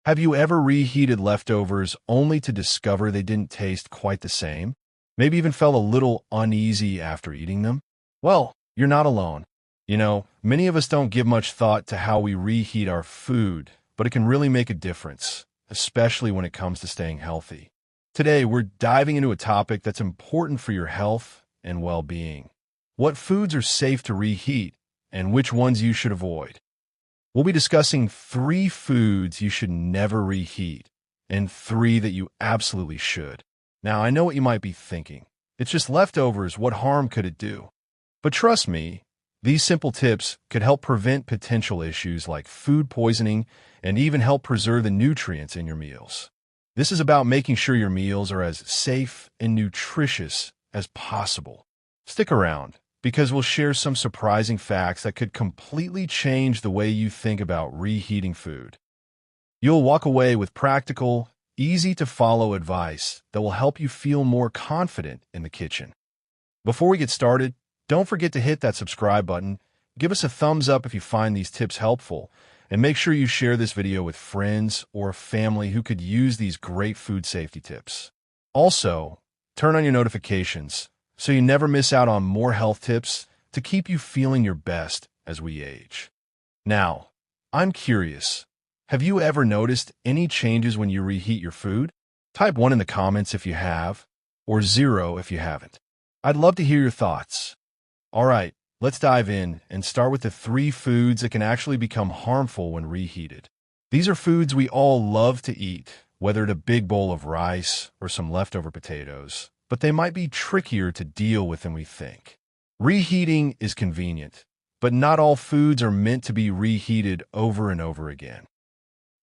Have you ever reheated leftovers only to discover they didn't taste quite the same? Maybe even felt a little uneasy after eating them? Well, you're not alone. Many of us don't give much thought to how we reheat our food, but it can really make a difference, especially when it comes to staying healthy. Today, we're diving into a topic that's important for your health and well-being. What foods are safe to reheat and which ones you should avoid. We'll be discussing 3 foods you should never reheat and 3 that you absolutely should. Now, I know what you might be thinking. It's just leftovers. What harm could it do? But trust me, these simple tips could help prevent potential issues like food poisoning and even help preserve the nutrients in your meals. This is about making sure your meals are as safe and nutritious as possible. Stick around, because we'll share some surprising facts that could completely change the way you think about reheating food. You'll walk away with practical, easy-to-follow advice that will help you feel more confident in the kitchen. Before we get started, don't forget to hit that subscribe button, give us a thumbs up if you find these tips helpful, and make sure you share this video with friends or family who could use these great food safety tips. Also, turn on your notifications so you never miss out on more health tips to keep you feeling your best as we age. Now, I'm curious, have you ever noticed any changes when you reheat your food? Type 1 in the comments if you have, or 0 if you haven't. I'd love to hear your thoughts. All right, let's dive in and start with the 3 foods that can actually become harmful when reheated. These are foods we all love to eat, whether it's a big bowl of rice or some leftover potatoes, but they might be trickier to deal with than we think. Reheating is convenient, but not all foods are meant to be reheated over and over again.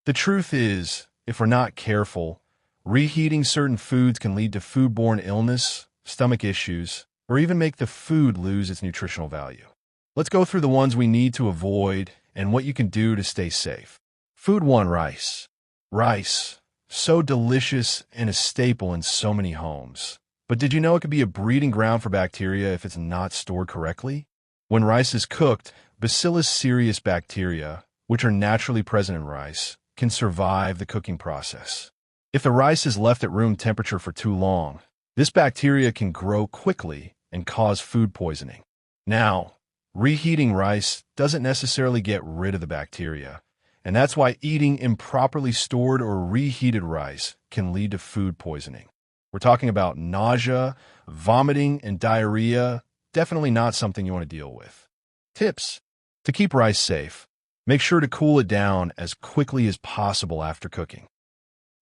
The truth is, if we're not careful, reheating certain foods can lead to foodborne illness, stomach issues, or even make the food lose its nutritional value. Let's go through the ones we need to avoid and what you can do to stay safe. Food 1, rice. Rice, so delicious and a staple in so many homes. But did you know it could be a breeding ground for bacteria if it's not stored correctly? When rice is cooked, Bacillus cereus bacteria, which are naturally present in rice, can survive the cooking process. If the rice is left at room temperature for too long, this bacteria can grow quickly and cause food poisoning. Now, reheating rice doesn't necessarily get rid of the bacteria, and that's why eating improperly stored or reheated rice can lead to food poisoning. We're talking about nausea, vomiting, and diarrhea. Definitely not something you want to deal with. Tips to keep rice safe. Make sure to cool it down as quickly as possible after cooking.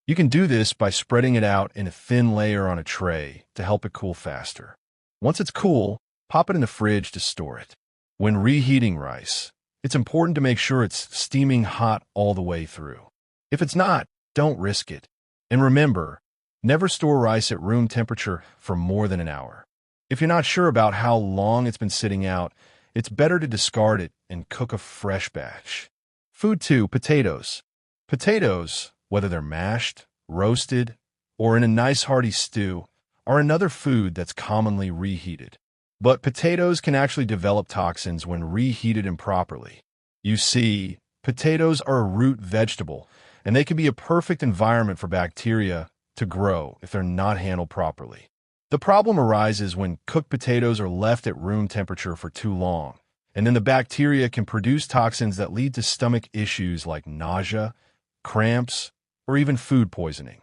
You can do this by spreading it out in a thin layer on a tray to help it cool faster. Once it's cool, pop it in the fridge to store it. When reheating rice, it's important to make sure it's steaming hot all the way through. If it's not, don't risk it. And remember, never store rice at room temperature for more than an hour. If you're not sure about how long it's been sitting out, it's better to discard it and cook a fresh batch. Food 2, potatoes. Potatoes, whether they're mashed, roasted, or in a nice hearty stew, are another food that's commonly reheated. But potatoes can actually develop toxins when reheated improperly. You see, potatoes are a root vegetable, and they can be a perfect environment for bacteria to grow if they're not handled properly. The problem arises when cooked potatoes are left at room temperature for too long, and then the bacteria can produce toxins that lead to stomach issues like nausea, cramps, or even food poisoning.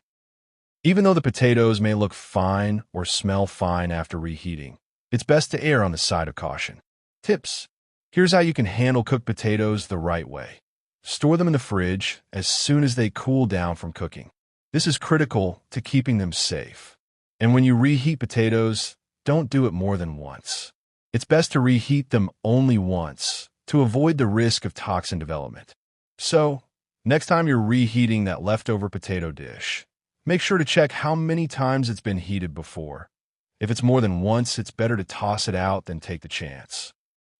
Even though the potatoes may look fine or smell fine after reheating, it's best to err on the side of caution. Tips. Here's how you can handle cooked potatoes the right way. Store them in the fridge as soon as they cool down from cooking. This is critical to keeping them safe. And when you reheat potatoes, don't do it more than once. It's best to reheat them only once to avoid the risk of toxin development. So, next time you're reheating that leftover potato dish, make sure to check how many times it's been heated before. If it's more than once, it's better to toss it out than take the chance.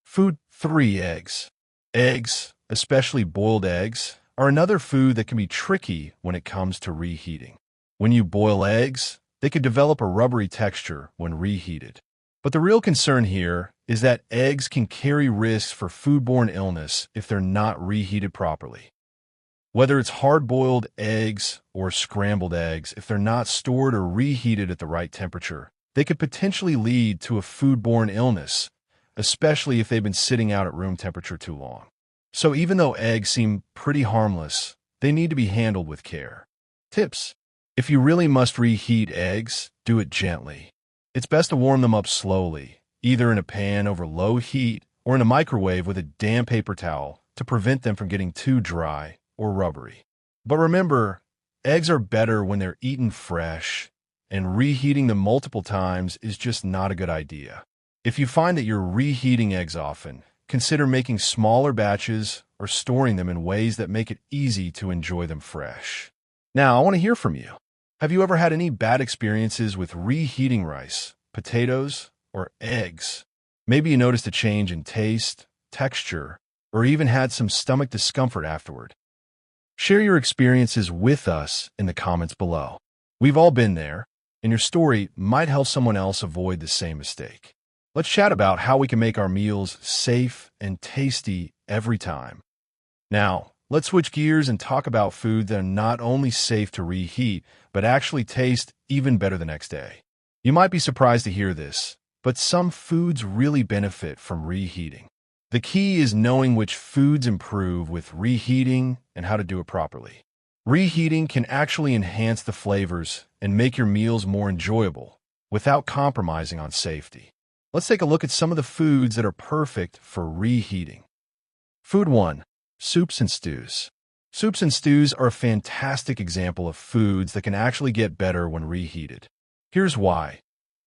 Food 3, eggs. Eggs, especially boiled eggs, are another food that can be tricky when it comes to reheating. When you boil eggs, they could develop a rubbery texture when reheated. But the real concern here is that eggs can carry risks for foodborne illness if they're not reheated properly. Whether it's hard-boiled eggs or scrambled eggs, if they're not stored or reheated at the right temperature, they could potentially lead to a foodborne illness, especially if they've been sitting out at room temperature too long. So even though eggs seem pretty harmless, they need to be handled with care. Tips: if you really must reheat eggs, do it gently. It's best to warm them up slowly, either in a pan over low heat or in a microwave with a damp paper towel to prevent them from getting too dry or rubbery. But remember, eggs are better when they're eaten fresh, and reheating them multiple times is just not a good idea. If you find that you're reheating eggs often, consider making smaller batches or storing them in ways that make it easy to enjoy them fresh. Now, I want to hear from you. Have you ever had any bad experiences with reheating rice, potatoes, or eggs? Maybe you noticed a change in taste, texture, or even had some stomach discomfort afterward. Share your experiences with us in the comments below. We've all been there, and your story might help someone else avoid the same mistake. Let's chat about how we can make our meals safe and tasty every time. Now, let's switch gears and talk about food that are not only safe to reheat, but actually taste even better the next day. You might be surprised to hear this, but some foods really benefit from reheating. The key is knowing which foods improve with reheating and how to do it properly. Reheating can actually enhance the flavors and make your meals more enjoyable without compromising on safety. Let's take a look at some of the foods that are perfect for reheating. Food 1. Soups and stews. Soups and stews are a fantastic example of foods that can actually get better when reheated. Here's why.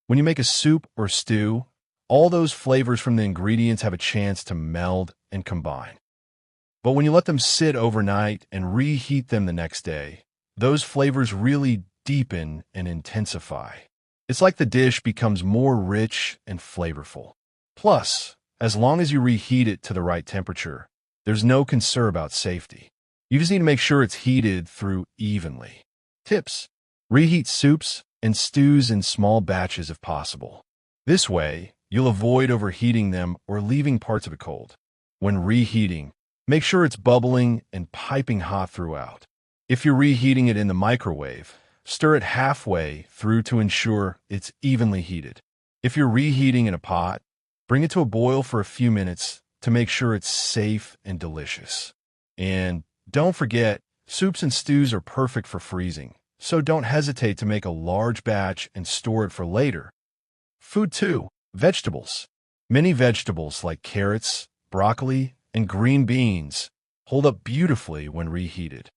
When you make a soup or stew, all those flavors from the ingredients have a chance to meld and combine. But when you let them sit overnight and reheat them the next day, those flavors really deepen and intensify. It's like the dish becomes more rich and flavorful. Plus, as long as you reheat it to the right temperature, there's no concern about safety. You just need to make sure it's heated through evenly. Tips: reheat soups and stews in small batches if possible. This way, you'll avoid overheating them or leaving parts of it cold. When reheating, make sure it's bubbling and piping hot throughout. If you're reheating it in the microwave, stir it halfway through to ensure it's evenly heated. If you're reheating in a pot, bring it to a boil for a few minutes to make sure it's safe and delicious. And don't forget, soups and stews are perfect for freezing, so don't hesitate to make a large batch and store it for later. Food 2. Vegetables. Many vegetables like carrots, broccoli, and green beans hold up beautifully when reheated.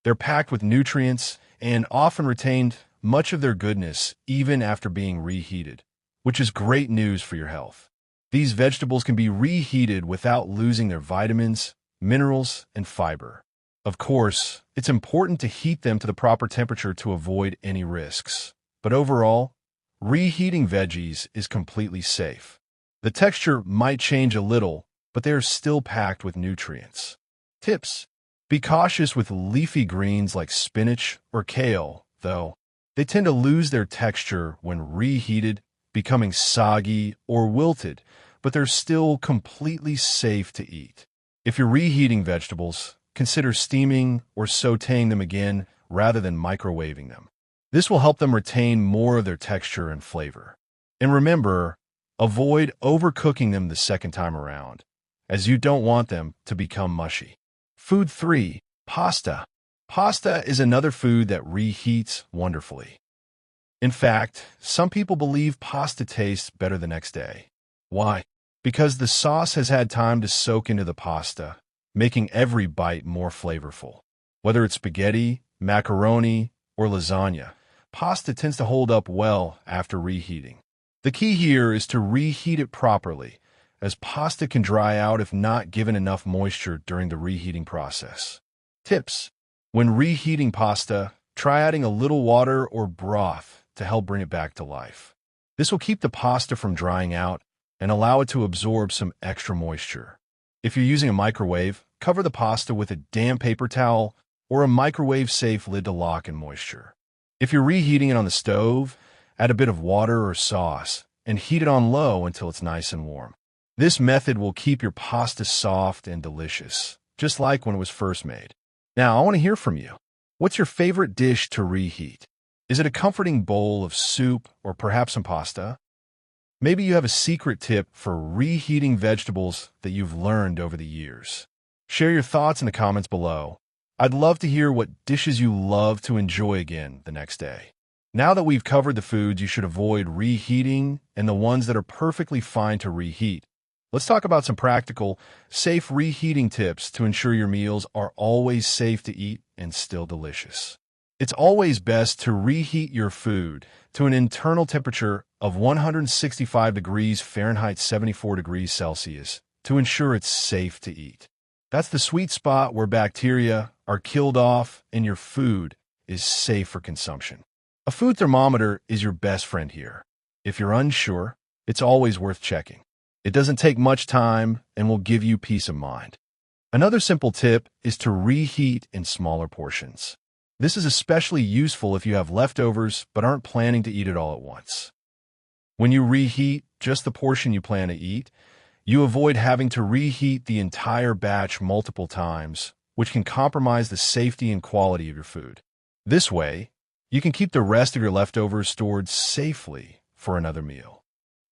They're packed with nutrients and often retained much of their goodness even after being reheated, which is great news for your health. These vegetables can be reheated without losing their vitamins, minerals, and fiber. Of course, it's important to heat them to the proper temperature to avoid any risks. But overall, reheating veggies is completely safe. The texture might change a little, but they are still packed with nutrients. Tips: be cautious with leafy greens like spinach or kale, though. They tend to lose their texture when reheated, becoming soggy or wilted, but they're still completely safe to eat. If you're reheating vegetables, consider steaming or sautéing them again rather than microwaving them. This will help them retain more of their texture and flavor. And remember, avoid overcooking them the second time around, as you don't want them to become mushy. Food 3. Pasta. Pasta is another food that reheats wonderfully. In fact, some people believe pasta tastes better the next day. Why? Because the sauce has had time to soak into the pasta, making every bite more flavorful. Whether it's spaghetti, macaroni, or lasagna, pasta tends to hold up well after reheating. The key here is to reheat it properly, as pasta can dry out if not given enough moisture during the reheating process. Tips: when reheating pasta, try adding a little water or broth to help bring it back to life. This will keep the pasta from drying out and allow it to absorb some extra moisture. If you're using a microwave, cover the pasta with a damp paper towel or a microwave-safe lid to lock in moisture. If you're reheating it on the stove, add a bit of water or sauce and heat it on low until it's nice and warm. This method will keep your pasta soft and delicious, just like when it was first made. Now, I want to hear from you. What's your favorite dish to reheat? Is it a comforting bowl of soup or perhaps some pasta? Maybe you have a secret tip for reheating vegetables that you've learned over the years. Share your thoughts in the comments below. I'd love to hear what dishes you love to enjoy again the next day. Now that we've covered the foods you should avoid reheating and the ones that are perfectly fine to reheat, let's talk about some practical, safe reheating tips to ensure your meals are always safe to eat and still delicious. It's always best to reheat your food to an internal temperature of 165 degrees Fahrenheit, 74 degrees Celsius, to ensure it's safe to eat. That's the sweet spot where bacteria are killed off and your food is safe for consumption. A food thermometer is your best friend here. If you're unsure, it's always worth checking. It doesn't take much time and will give you peace of mind. Another simple tip is to reheat in smaller portions. This is especially useful if you have leftovers but aren't planning to eat it all at once. When you reheat just the portion you plan to eat, you avoid having to reheat the entire batch multiple times, which can compromise the safety and quality of your food. This way, you can keep the rest of your leftovers stored safely for another meal.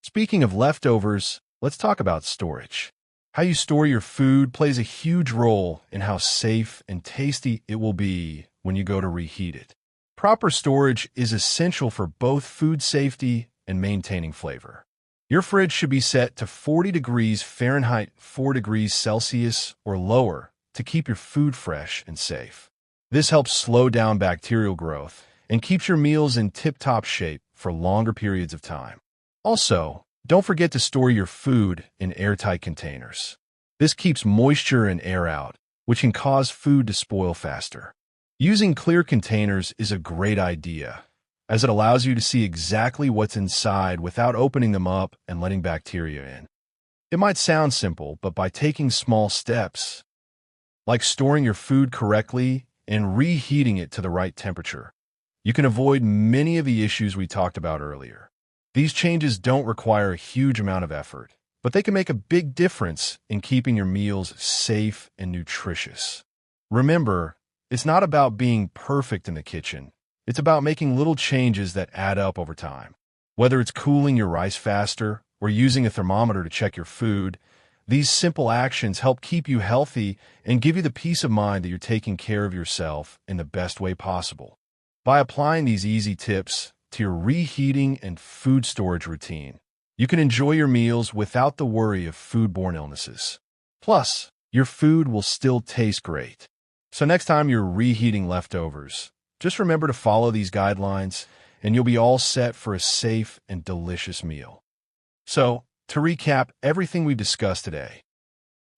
Speaking of leftovers, let's talk about storage. How you store your food plays a huge role in how safe and tasty it will be when you go to reheat it. Proper storage is essential for both food safety and maintaining flavor. Your fridge should be set to 40 degrees Fahrenheit, 4 degrees Celsius or lower to keep your food fresh and safe. This helps slow down bacterial growth and keeps your meals in tip-top shape for longer periods of time. Also, don't forget to store your food in airtight containers. This keeps moisture and air out, which can cause food to spoil faster. Using clear containers is a great idea, as it allows you to see exactly what's inside without opening them up and letting bacteria in. It might sound simple, but by taking small steps, like storing your food correctly and reheating it to the right temperature, you can avoid many of the issues we talked about earlier. These changes don't require a huge amount of effort, but they can make a big difference in keeping your meals safe and nutritious. Remember, it's not about being perfect in the kitchen. It's about making little changes that add up over time. Whether it's cooling your rice faster or using a thermometer to check your food, these simple actions help keep you healthy and give you the peace of mind that you're taking care of yourself in the best way possible. By applying these easy tips to your reheating and food storage routine, you can enjoy your meals without the worry of foodborne illnesses. Plus, your food will still taste great. So next time you're reheating leftovers, just remember to follow these guidelines and you'll be all set for a safe and delicious meal. So, to recap everything we've discussed today,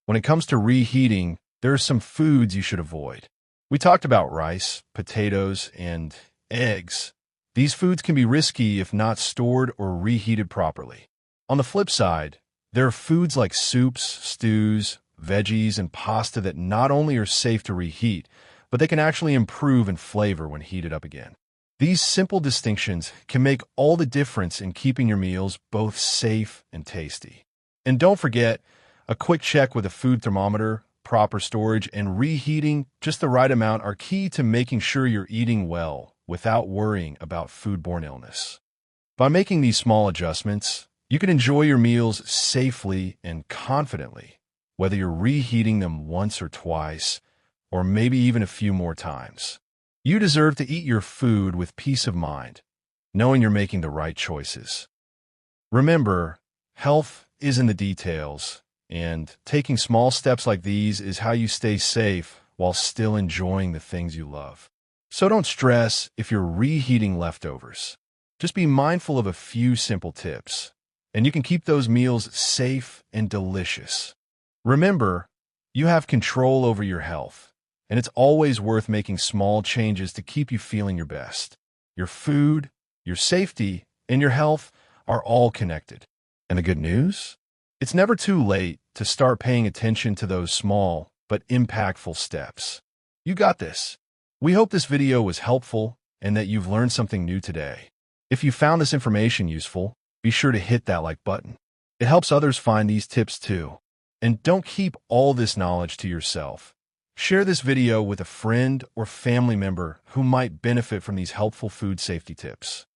when it comes to reheating, there are some foods you should avoid. We talked about rice, potatoes, and eggs. These foods can be risky if not stored or reheated properly. On the flip side, there are foods like soups, stews, veggies, and pasta that not only are safe to reheat, but they can actually improve in flavor when heated up again. These simple distinctions can make all the difference in keeping your meals both safe and tasty. And don't forget, a quick check with a food thermometer, proper storage, and reheating just the right amount are key to making sure you're eating well without worrying about foodborne illness. By making these small adjustments, you can enjoy your meals safely and confidently, whether you're reheating them once or twice, or maybe even a few more times. You deserve to eat your food with peace of mind, knowing you're making the right choices. Remember, health is in the details, and taking small steps like these is how you stay safe while still enjoying the things you love. So don't stress if you're reheating leftovers. Just be mindful of a few simple tips, and you can keep those meals safe and delicious. Remember, you have control over your health, and it's always worth making small changes to keep you feeling your best. Your food, your safety, and your health are all connected. And the good news? It's never too late to start paying attention to those small but impactful steps. You got this. We hope this video was helpful and that you've learned something new today. If you found this information useful, be sure to hit that like button. It helps others find these tips too. And don't keep all this knowledge to yourself. Share this video with a friend or family member who might benefit from these helpful food safety tips.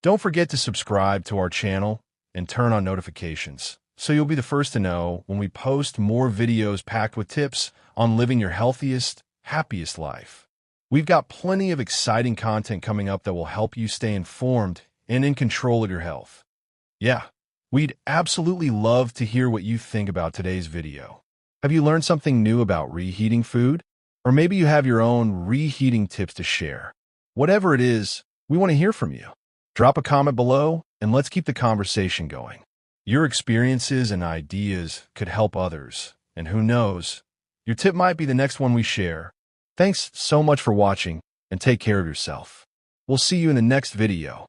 Don't forget to subscribe to our channel and turn on notifications so you'll be the first to know when we post more videos packed with tips on living your healthiest, happiest life. We've got plenty of exciting content coming up that will help you stay informed and in control of your health. Yeah, we'd absolutely love to hear what you think about today's video. Have you learned something new about reheating food? Or maybe you have your own reheating tips to share. Whatever it is, we want to hear from you. Drop a comment below and let's keep the conversation going. Your experiences and ideas could help others, and who knows, your tip might be the next one we share. Thanks so much for watching, and take care of yourself. We'll see you in the next video.